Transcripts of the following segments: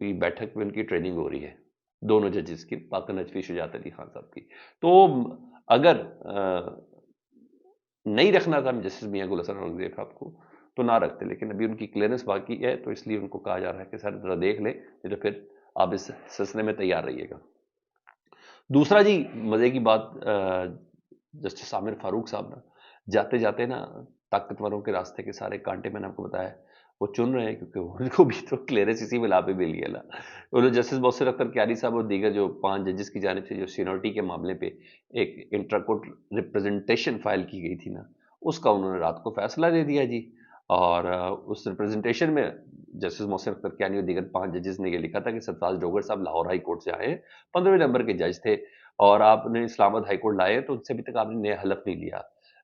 کی بیٹھک میں ان کی ٹریننگ ہو رہی ہے، دونوں ججز کی، پاک نجفی شجاعت علی خان صاحب کی. تو اگر نہیں رکھنا تھا جسٹس میاں گل حسن اورنگزیب صاحب کو تو نہ رکھتے، لیکن ابھی ان کی کلیئرنس باقی ہے تو اس لیے ان کو کہا جا رہا ہے کہ سر ذرا دیکھ لیں، نہیں تو پھر آپ اس سلسلے میں تیار رہیے گا. دوسرا جی مزے کی بات، جسٹس عامر فاروق صاحب نا جاتے جاتے نا طاقتوروں کے راستے کے سارے کانٹے میں نے آپ کو بتایا وہ چن رہے ہیں، کیونکہ ان کو بھی تو کلیئرنس اسی ملا پہ مل گیا نا. وہ جسٹس محسن اختر کیانی صاحب اور دیگر جو 5 ججز کی جانب سے جو سینیورٹی کے معاملے پہ ایک انٹرا کورٹ ریپرزنٹیشن فائل کی گئی تھی نا، اس کا انہوں نے رات کو فیصلہ دے دیا جی. اور اس ریپرزنٹیشن میں جسٹس محسن اختر کیانی اور دیگر 5 ججز نے یہ لکھا تھا کہ سرفراز ڈوگر صاحب لاہور ہائی کورٹ سے آئے ہیں، 15ویں نمبر کے جج تھے، اور آپ نے اسلام آباد ہائی کورٹ لائے تو ان سے ابھی تک آپ نے نیا حلف نہیں لیا،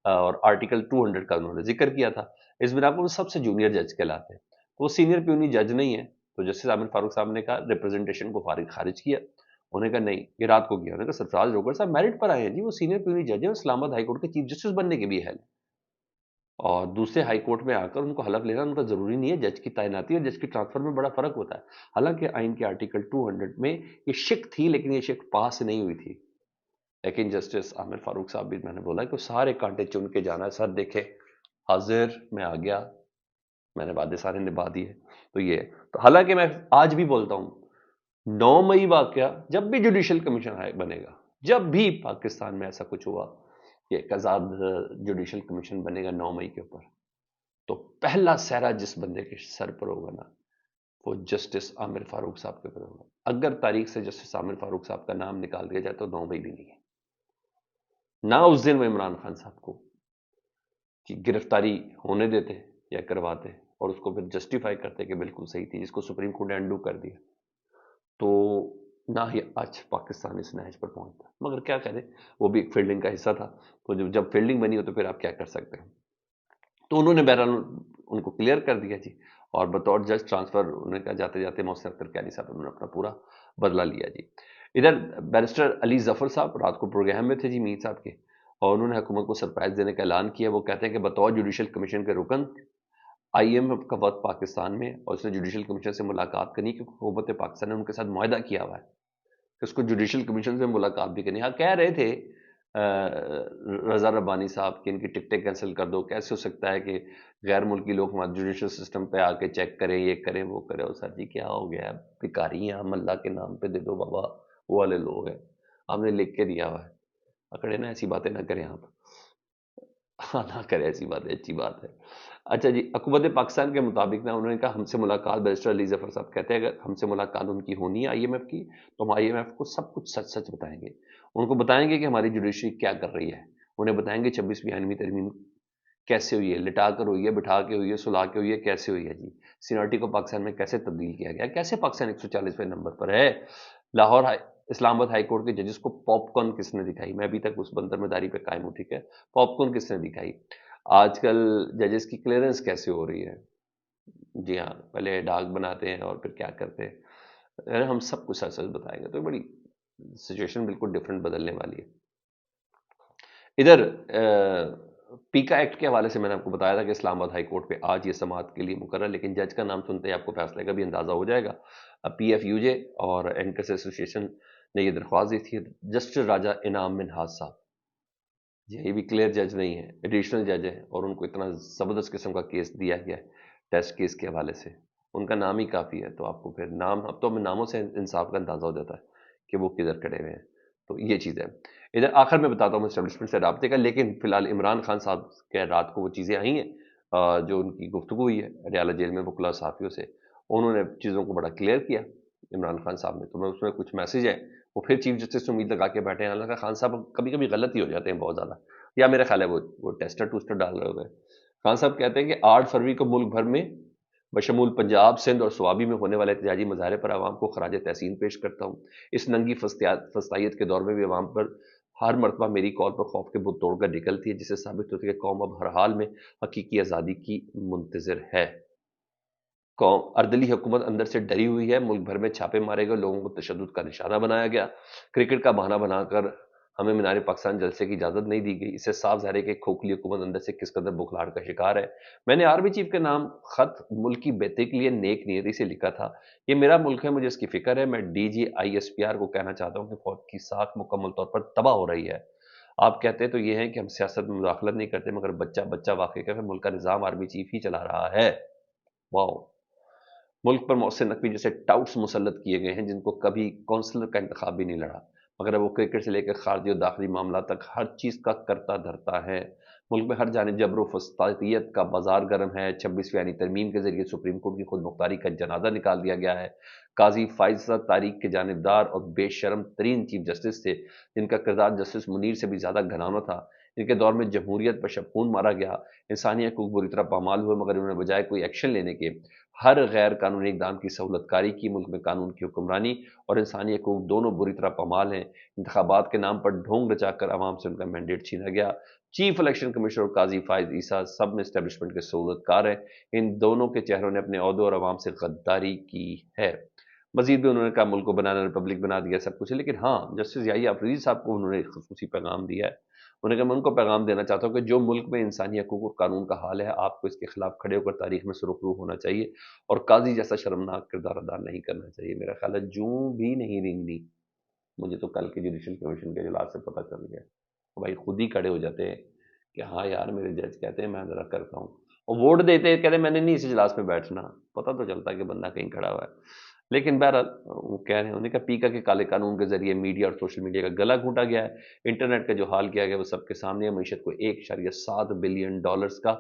اور آرٹیکل 200 کا انہوں نے ذکر کیا تھا. اس بنا پر وہ سب سے جونیئر جج کہلاتے ہیں، تو وہ سینئر پیونی جج نہیں ہے. تو جسٹس عامر فاروق صاحب نے کہا ریپرزنٹیشن کو خارج کیا. انہوں نے کہا نہیں، یہ رات کو کیا. انہوں نے کہا سرفراز ڈوگر صاحب میرٹ پر آئے ہیں جی، وہ سینئر پیونی جج ہیں، اسلام آباد ہائی کورٹ کے چیف جسٹس بننے کے بھی اہل ہیں، اور دوسرے ہائی کورٹ میں آ کر ان کو حلف لینا ان کا ضروری نہیں ہے. جج کی تعیناتی اور جج کی ٹرانسفر میں بڑا فرق ہوتا ہے. حالانکہ آئین کے آرٹیکل 200 میں یہ شک تھی، لیکن یہ شک پاس نہیں ہوئی تھی. لیکن جسٹس عامر فاروق صاحب بھی، میں نے بولا کہ سارے کانٹے چن کے جانا ہے. سر دیکھے حاضر میں آ گیا، میں نے وعدے سارے نبھا دیے. تو یہ تو حالانکہ میں آج بھی بولتا ہوں 9 مئی واقعہ جب بھی جوڈیشل کمیشن بنے گا، جب بھی پاکستان میں ایسا کچھ ہوا کہ ایک آزاد جوڈیشل کمیشن بنے گا 9 مئی کے اوپر، تو پہلا سہرا جس بندے کے سر پر ہوگا نا وہ جسٹس عامر فاروق صاحب کے پر ہوگا. اگر تاریخ سے جسٹس عامر فاروق صاحب کا نام نکال دیا جائے تو 9 مئی بھی نہیں ہے. نہ اس دن وہ عمران خان صاحب کو کی گرفتاری ہونے دیتے یا کرواتے اور اس کو پھر جسٹیفائی کرتے کہ بالکل صحیح تھی، جس کو سپریم کورٹ نے انڈو کر دیا، تو نہ ہی آج پاکستان اس نہج پر پہنچتا. مگر کیا کرے، وہ بھی ایک فیلڈنگ کا حصہ تھا. تو جب فیلڈنگ بنی ہو تو پھر آپ کیا کر سکتے ہیں. تو انہوں نے بہرحال ان کو کلیئر کر دیا جی، اور بطور جج ٹرانسفر انہوں نے کہا جاتے جاتے محسن اختر کیانی صاحب انہوں نے اپنا پورا بدلہ لیا جی. ادھر بیرسٹر علی ظفر صاحب رات کو پروگرام میں تھے جی میر صاحب کے، اور انہوں نے حکومت کو سرپرائز دینے کا اعلان کیا. وہ کہتے ہیں کہ بطور جوڈیشل کمیشن کے رکن آئی ایم ایف کا وقت پاکستان میں، اور اس نے جوڈیشل کمیشن سے ملاقات کرنی، کیونکہ حکومت پاکستان نے ان کے ساتھ معاہدہ کیا ہوا ہے کہ اس کو جوڈیشل کمیشن سے ملاقات بھی کرنی. ہاں کہہ رہے تھے رضا ربانی صاحب کہ ان کی ٹکٹیں کینسل کر دو، کیسے ہو سکتا ہے کہ غیر ملکی لوگ ہمارے جوڈیشل سسٹم پہ آ کے چیک کریں، یہ کریں وہ کریں. اور سر جی کیا ہو گیا ہے، بھکاری ہیں ہم، اللہ کے نام پہ دے دو بابا، وہ والے لوگ ہیں، آپ نے لکھ کے دیا ہوا ہے. اکڑے نا ایسی باتیں نہ کریں آپ، ہاں نہ کریں ایسی باتیں، اچھی بات ہے. اچھا جی، حکومت پاکستان کے مطابق نا انہوں نے کہا ہم سے ملاقات، بیرسٹر علی ظفر صاحب کہتے ہیں اگر ہم سے ملاقات ان کی ہونی ہے آئی ایم ایف کی، تو ہم آئی ایم ایف کو سب کچھ سچ سچ بتائیں گے. ان کو بتائیں گے کہ ہماری جوڈیشری کیا کر رہی ہے، انہیں بتائیں گے 26ویں آئینی ترمیم کیسے ہوئی ہے، لٹا کر ہوئی ہے، بٹھا کے ہوئی ہے، سلا کے ہوئی ہے، کیسے ہوئی ہے جی. سینیورٹی کو پاکستان میں کیسے تبدیل کیا گیا، کیسے پاکستان 140ویں نمبر پر ہے. لاہور اسلام آباد ہائی کورٹ کے ججز کو پاپ کارن کس نے دکھائی، میں ابھی تک اس بندر مداری پہ قائم ہوں، ٹھیک ہے. پاپ کارن کس نے دکھائی. آج کل ججز کی کلیئرنس کیسے ہو رہی ہے، جی ہاں پہلے ڈاک بناتے ہیں اور پھر کیا کرتے ہیں. ہم سب کچھ سچ سچ بتائیں گے. تو بڑی سچویشن بالکل ڈفرینٹ بدلنے والی ہے. ادھر پیکا ایکٹ کے حوالے سے میں نے آپ کو بتایا تھا کہ اسلام آباد ہائی کورٹ پہ آج یہ سماعت کے لیے مقرر، لیکن جج کا نام سنتے ہی آپ کو فیصلے کا بھی اندازہ ہو جائے گا. پی ایف یو جے اور اینکرس ایسوسیشن نے یہ درخواست دی تھی. جسٹس راجہ انعام منہاز صاحب، یہ بھی کلیئر جج نہیں ہے، ایڈیشنل جج ہے، اور ان کو اتنا زبردست قسم کا کیس دیا گیا ہے ٹیسٹ کیس کے حوالے سے، ان کا نام ہی کافی ہے. تو آپ کو پھر نام، اب تو ہمیں ناموں سے انصاف کا اندازہ ہو جاتا ہے کہ وہ کدھر کھڑے ہوئے ہیں. تو یہ چیز ہے. ادھر آخر میں بتاتا ہوں اسٹیبلشمنٹ سے رابطے کا، لیکن فی الحال عمران خان صاحب کے رات کو وہ چیزیں آئی ہیں جو ان کی گفتگو ہوئی ہے اڈیالہ جیل میں وکلاء صحافیوں سے، انہوں نے چیزوں کو بڑا کلیئر کیا عمران خان صاحب نے. تو میں اس میں کچھ میسیج ہے وہ پھر چیف جسٹس سے امید لگا کے بیٹھے ہیں. حالانکہ خان صاحب کبھی کبھی غلط ہی ہو جاتے ہیں بہت زیادہ، یا میرا خیال ہے وہ ٹیسٹر ٹوسٹر ڈال رہے ہوئے. خان صاحب کہتے ہیں کہ 8 فروری کو ملک بھر میں بشمول پنجاب، سندھ اور سوابی میں ہونے والے احتجاجی مظاہرے پر عوام کو خراج تحسین پیش کرتا ہوں. اس ننگی فسطائیت کے دور میں بھی عوام پر ہر مرتبہ میری کال پر خوف کے بت توڑ کر نکلتی ہے، جسے ثابت ہوتی ہے کہ قوم اب ہر حال میں حقیقی آزادی کی منتظر ہے. قوم اردلی حکومت اندر سے ڈری ہوئی ہے. ملک بھر میں چھاپے مارے گئے، لوگوں کو تشدد کا نشانہ بنایا گیا، کرکٹ کا بہانہ بنا کر ہمیں مینار پاکستان جلسے کی اجازت نہیں دی گئی. اس سے صاف ظاہر ہے کہ کھوکھلی حکومت اندر سے کس قدر بخلاہٹ کا شکار ہے. میں نے آرمی چیف کے نام خط ملک کی بہتری کے لیے نیک نیتی سے لکھا تھا. یہ میرا ملک ہے, مجھے اس کی فکر ہے. میں D G I S P R کو کہنا چاہتا ہوں کہ فوج کی ساکھ مکمل طور پر تباہ ہو رہی ہے. آپ کہتے تو یہ ہیں کہ ہم سیاست میں مداخلت نہیں کرتے, مگر بچہ بچہ واقعی کہ ملک کا نظام آرمی چیف ہی چلا رہا ہے. واؤ. ملک پر محسن نقوی جیسے ٹاؤٹس مسلط کیے گئے ہیں جن کو کبھی کونسلر کا انتخاب بھی نہیں لڑا, مگر وہ کرکٹ سے لے کر خارجی اور داخلی معاملات تک ہر چیز کا کرتا دھرتا ہے. ملک میں ہر جانب جبر و فسطاطیت کا بازار گرم ہے. 26ویں آئینی ترمیم کے ذریعے سپریم کورٹ کی خود مختاری کا جنازہ نکال دیا گیا ہے. قاضی فائز تاریخ کے جانبدار اور بے شرم ترین چیف جسٹس تھے, جن کا کردار جسٹس منیر سے بھی زیادہ گھناؤنا تھا. ان کے دور میں جمہوریت پر شبخون مارا گیا, انسانی حقوق بری طرح پامال ہوئے, مگر انہوں نے بجائے کوئی ایکشن لینے کے ہر غیر قانونی اقدام کی سہولت کاری کی. ملک میں قانون کی حکمرانی اور انسانی حقوق دونوں بری طرح پامال ہیں. انتخابات کے نام پر ڈھونگ رچا کر عوام سے ان کا مینڈیٹ چھینا گیا. چیف الیکشن کمشنر اور قاضی فائز عیسیٰ سب میں اسٹیبلشمنٹ کے سہولت کار ہیں. ان دونوں کے چہروں نے اپنے عہدوں اور عوام سے غداری کی ہے. مزید بھی انہوں نے کہا ملک کو بنانا ریپبلک بنا دیا سب کچھ ہے, لیکن ہاں جسٹس یحییٰ آفریدی صاحب کو انہوں نے خصوصی پیغام دیا ہے. انہوں نے کہا میں ان کو پیغام دینا چاہتا ہوں کہ جو ملک میں انسانی حقوق اور قانون کا حال ہے, آپ کو اس کے خلاف کھڑے ہو کر تاریخ میں سرخرو ہونا چاہیے اور قاضی جیسا شرمناک کردار ادا نہیں کرنا چاہیے. میرا خیال ہے جوں بھی نہیں رنگنی. مجھے تو کل کے جوڈیشل کمیشن کے اجلاس سے پتہ چل گیا, بھائی خود ہی کھڑے ہو جاتے ہیں کہ ہاں یار میرے جج کہتے ہیں میں ذرا کرتا ہوں, اور ووٹ دیتے ہیں کہتے ہیں میں نے نہیں اس اجلاس میں بیٹھنا. پتہ تو چلتا ہے کہ بندہ کہیں کھڑا ہوا ہے. لیکن بہرحال وہ کہہ رہے ہیں, انہوں نے کہا پیکا کے کالے قانون کے ذریعے میڈیا اور سوشل میڈیا کا گلا گھونٹا گیا ہے. انٹرنیٹ کا جو حال کیا گیا وہ سب کے سامنے ہے. معیشت کو $1.7 بلین کا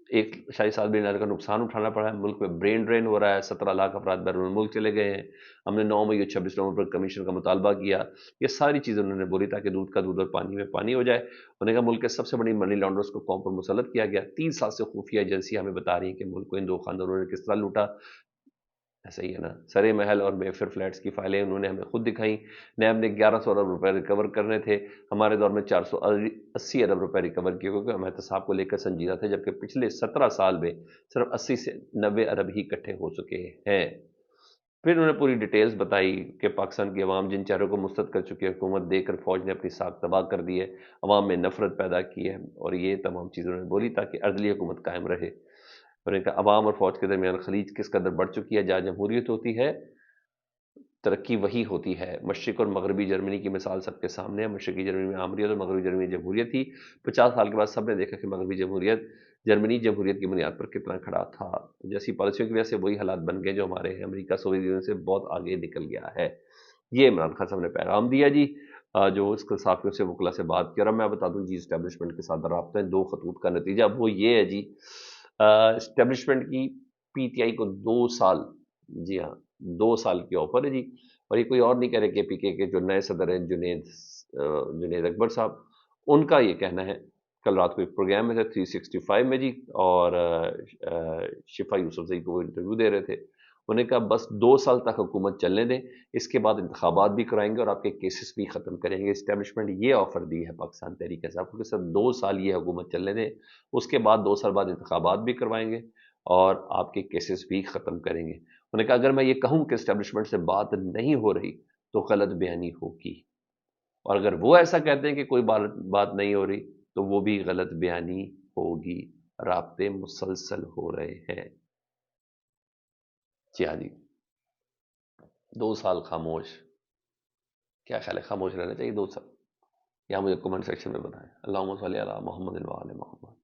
1.7 بلین ڈالر کا نقصان اٹھانا پڑا ہے. ملک میں برین ڈرین ہو رہا ہے. 17 لاکھ افراد بیرون ملک چلے گئے ہیں. ہم نے 9 مئی اور 26 نومبر پر کمیشن کا مطالبہ کیا. یہ ساری چیزیں انہوں نے بولی تاکہ دودھ کا دودھ اور پانی میں پانی ہو جائے. انہوں نے کہا ملک کے سب سے بڑی منی لانڈرز کو قوم پر مسلط کیا گیا. 30 سال سے خفیہ ایجنسی ہمیں بتا رہی ہیں کہ ملک کو ان دو خاندانوں نے کس طرح لوٹا. ایسا ہی ہے نا. سرے محل اور میفر فلیٹس کی فائلیں انہوں نے ہمیں خود دکھائیں. نیب نے 1100 ارب روپے ریکور کرنے تھے. ہمارے دور میں 480 ارب روپے ریکور کیے, کیونکہ ہم احتساب کو لے کر سنجیدہ تھے, جبکہ پچھلے 17 سال میں صرف 80 سے 90 ارب ہی اکٹھے ہو چکے ہیں. پھر انہوں نے پوری ڈیٹیلز بتائی کہ پاکستان کی عوام جن چہروں کو مسترد کر چکی ہے حکومت دے کر فوج نے اپنی ساکھ تباہ کر دی ہے, عوام میں نفرت پیدا کی ہے, اور یہ تمام چیزیں انہوں نے بولی تاکہ عدلی حکومت قائم رہے. اور ان کا عوام اور فوج کے درمیان خلیج کس قدر بڑھ چکی ہے. جہاں جمہوریت ہوتی ہے ترقی وہی ہوتی ہے. مشرق اور مغربی جرمنی کی مثال سب کے سامنے ہے. مشرقی جرمنی میں آمریت اور مغربی جرمنی جمہوریت تھی. 50 سال کے بعد سب نے دیکھا کہ مغربی جرمنی جمہوریت کی بنیاد پر کتنا کھڑا تھا. جیسی پالیسیوں کی وجہ سے وہی حالات بن گئے جو ہمارے ہیں. امریکہ سوویت یونین سے بہت آگے نکل گیا ہے. یہ عمران خان صاحب نے پیغام دیا جی, جو اس کے صحافیوں سے وکلا سے بات کیا. اور میں بتا دوں جی اسٹیبلشمنٹ کے ساتھ رابطہ ہے 2 خطوط کا نتیجہ وہ یہ ہے جی, اسٹیبلشمنٹ کی پی ٹی آئی کو 2 سال, جی ہاں 2 سال کی آفر ہے جی. اور یہ کوئی اور نہیں کہہ رہے کہ پی کے جو نئے صدر ہیں جنید اکبر صاحب, ان کا یہ کہنا ہے. کل رات کو ایک پروگرام میں تھے 365 میں جی, اور شفا یوسف زئی کو وہ انٹرویو دے رہے تھے. انہوں نے کہا بس 2 سال تک حکومت چلنے دیں, اس کے بعد انتخابات بھی کرائیں گے اور آپ کے کیسز بھی ختم کریں گے. اسٹیبلشمنٹ یہ آفر دی ہے پاکستان تحریک صاحب کو کہ سر 2 سال یہ حکومت چلنے دیں, اس کے بعد 2 سال بعد انتخابات بھی کروائیں گے اور آپ کے کیسز بھی ختم کریں گے. انہوں نے کہا اگر میں یہ کہوں کہ اسٹیبلشمنٹ سے بات نہیں ہو رہی تو غلط بیانی ہوگی, اور اگر وہ ایسا کہتے ہیں کہ کوئی بات نہیں ہو رہی تو وہ بھی غلط بیانی ہوگی. رابطے مسلسل ہو رہے ہیں. جی ہاں جی, 2 سال خاموش. کیا خیال ہے خاموش رہنا چاہیے 2 سال؟ یا مجھے کمنٹ سیکشن میں بتائیں. اللہم صلی علی محمد و آل محمد.